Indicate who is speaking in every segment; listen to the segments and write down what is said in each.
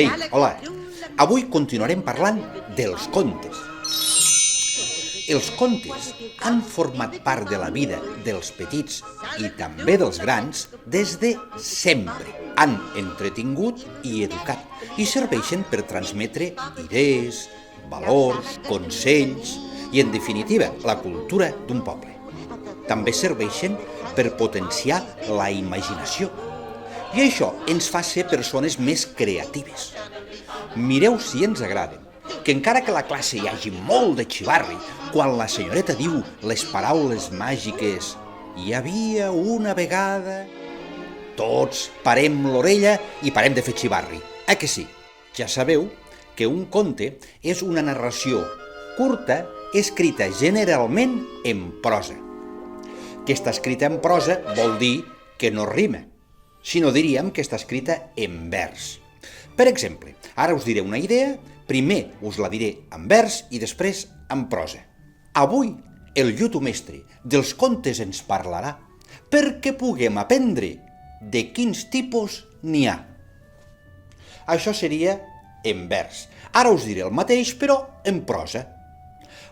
Speaker 1: Ei, hola. Avui continuarem parlant dels contes. Els contes han format part de la vida dels petits i també dels grans des de sempre. Han entretingut i educat i serveixen per transmetre idees, valors, consells i, en definitiva, la cultura d'un poble. També serveixen per potenciar la imaginació. I això ens fa ser persones més creatives. Mireu si ens agraden, que encara que a la classe hi hagi molt de xivarri, quan la senyoreta diu les paraules màgiques «Hi havia una vegada...», tots parem l'orella i parem de fer xivarri. Que sí? Ja sabeu que un conte és una narració curta escrita generalment en prosa. Que està escrita en prosa vol dir que no rima, sinó diríem que està escrita en vers. Per exemple, ara us diré una idea, primer us la diré en vers i després en prosa. Avui el Youtubemestre dels contes ens parlarà perquè puguem aprendre de quins tipus n'hi ha. Això seria en vers. Ara us diré el mateix, però en prosa.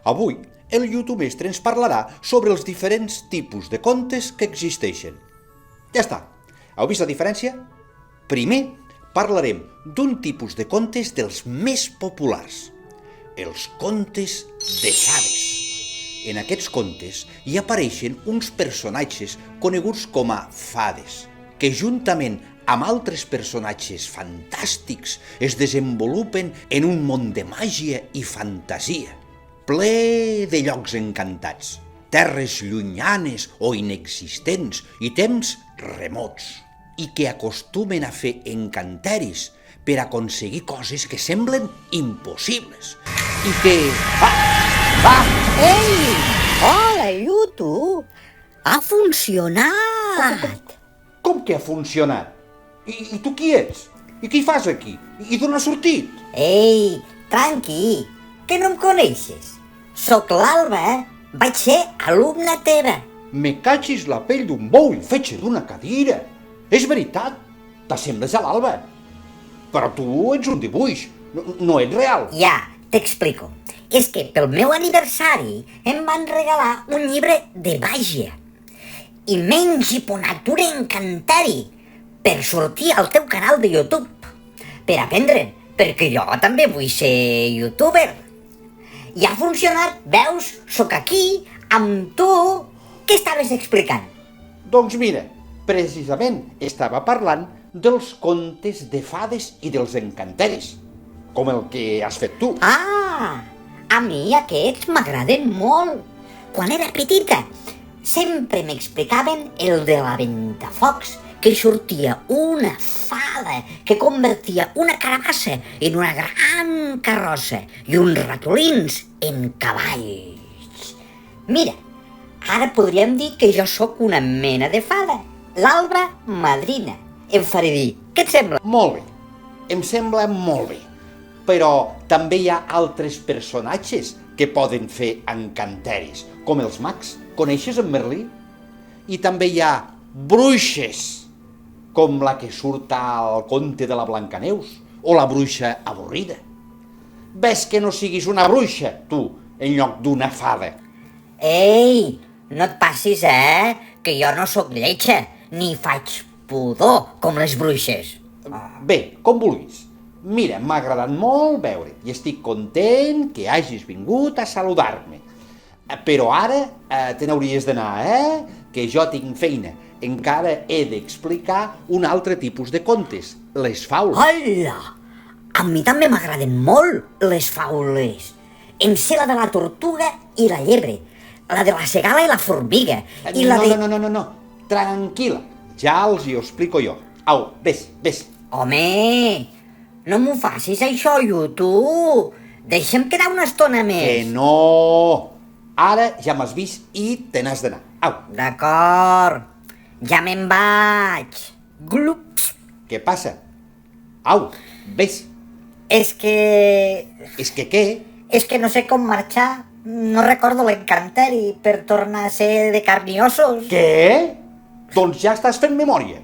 Speaker 1: Avui el Youtubemestre ens parlarà sobre els diferents tipus de contes que existeixen. Ja està. Heu vist la diferència? Primer parlarem d'un tipus de contes dels més populars, els contes de fades. En aquests contes hi apareixen uns personatges coneguts com a fades, que juntament amb altres personatges fantàstics es desenvolupen en un món de màgia i fantasia, ple de llocs encantats, terres llunyanes o inexistents i temps remots, i que acostumen a fer encanteris per aconseguir coses que semblen impossibles. I que...
Speaker 2: Ei! Hola, YouTube! Ha funcionat!
Speaker 1: Com que ha funcionat? I tu qui ets? I què hi fas aquí? I d'on has sortit?
Speaker 2: Ei, tranqui, que no em coneixes. Soc l'Alba, vaig ser alumna teva.
Speaker 1: Me cagis la pell d'un bou i fetge d'una cadira. És veritat, t'assembles a l'Alba. Però tu ets un dibuix, no ets real.
Speaker 2: Ja, t'explico. És que pel meu aniversari em van regalar un llibre de màgia. I m'he engiponat un encanteri per sortir al teu canal de YouTube. Per aprendre'n, perquè jo també vull ser youtuber. I ha funcionat, veus? Sóc aquí, amb tu. Què estaves explicant?
Speaker 1: Doncs mira, precisament estava parlant dels contes de fades i dels encanteris, com el que has fet tu.
Speaker 2: Ah, a mi aquests m'agraden molt. Quan era petita, sempre m'explicaven el de la Ventafocs, que sortia una fada que convertia una carabassa en una gran carrossa i uns ratolins en cavalls. Mira, ara podríem dir que jo sóc una mena de fada, l'Alba madrina. Em faré dir, què et sembla?
Speaker 1: Molt bé, em sembla molt bé. Però també hi ha altres personatges que poden fer encanteris, com els mags. Coneixes en Merlí? I també hi ha bruixes, com la que surt al conte de la Blancaneus, o la bruixa avorrida. Ves que no siguis una bruixa, tu, en lloc d'una fada.
Speaker 2: Ei, no et passis, que jo no sóc lletja, ni faig pudor com les bruixes.
Speaker 1: Bé, com vulguis. Mira, m'ha agradat molt veure i estic content que hagis vingut a saludar-me. Però ara te n'hauries d'anar, que jo tinc feina. Encara he d'explicar un altre tipus de contes, les faules.
Speaker 2: Hola! A mi també m'agraden molt les faules. Em sé la de la tortuga i la llebre, la de la cigala i la formiga, i la de...
Speaker 1: No, tranquil·la, ja els hi explico jo. Au, vés.
Speaker 2: Home, no m'ho facis això, YouTube. Deixa'm quedar una estona més.
Speaker 1: Que no! Ara ja m'has vist i te n'has d'anar. Au.
Speaker 2: D'acord, ja me'n vaig. Glups.
Speaker 1: Què passa? Au, vés.
Speaker 2: És que
Speaker 1: Què?
Speaker 2: És que no sé com marxar. No recordo l'encanteri per tornar a ser de carn i ossos.
Speaker 1: Què? Doncs ja estàs fent memòria.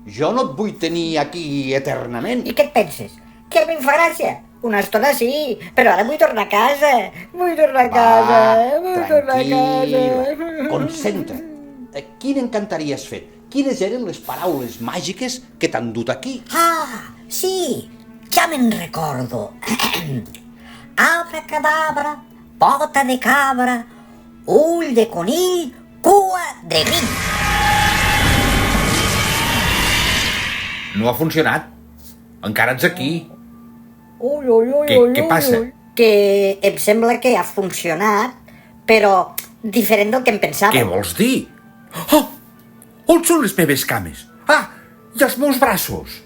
Speaker 1: Jo no et vull tenir aquí eternament.
Speaker 2: I què et penses? que em fa gràcia. Una estona sí, però ara vull tornar a casa. Vull tornar a casa. Vull tornar a casa.
Speaker 1: Tranquil·la, concentra't. Qui n'encantaries fer? Quines eren les paraules màgiques que t'han dut aquí?
Speaker 2: Ah, sí, ja me'n recordo. Abracadabra, pota de cabra, ull de conill, cua de grill.
Speaker 1: No ha funcionat. Encara ets aquí.
Speaker 2: Ui, ui, ui,
Speaker 1: Què passa?
Speaker 2: Que em sembla que ha funcionat, però diferent del que em pensava.
Speaker 3: Què vols dir? Oh! On són les meves cames? Ah! I els meus braços?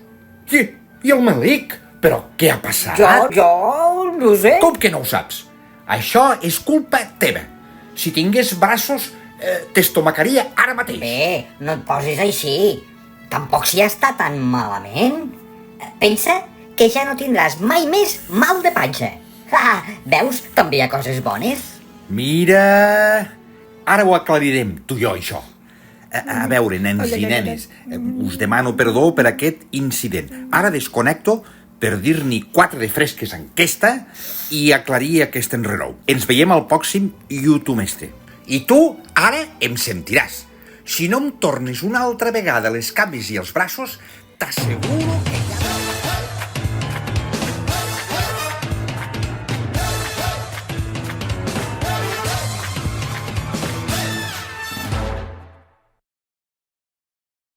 Speaker 3: I el melic? Però què ha passat?
Speaker 2: Jo no sé.
Speaker 3: Com que no ho saps? Això és culpa teva. Si tingués braços, t'estomacaria ara mateix.
Speaker 2: Bé, no et posis així. Tampoc s'hi està tan malament. Pensa que ja no tindràs mai més mal de panxa. Ah, veus? També hi ha coses bones.
Speaker 3: Mira... Ara ho aclarirem, tu i jo, això. A veure, nens i nenes, us demano perdó per aquest incident. Ara desconnecto per dir-n'hi 4 de fresques en aquesta i aclarir aquest enrenou. Ens veiem al pròxim YouTube Mestre. I tu, ara, em sentiràs. Si no em tornes una altra vegada les cames i els braços, t'asseguro que ja...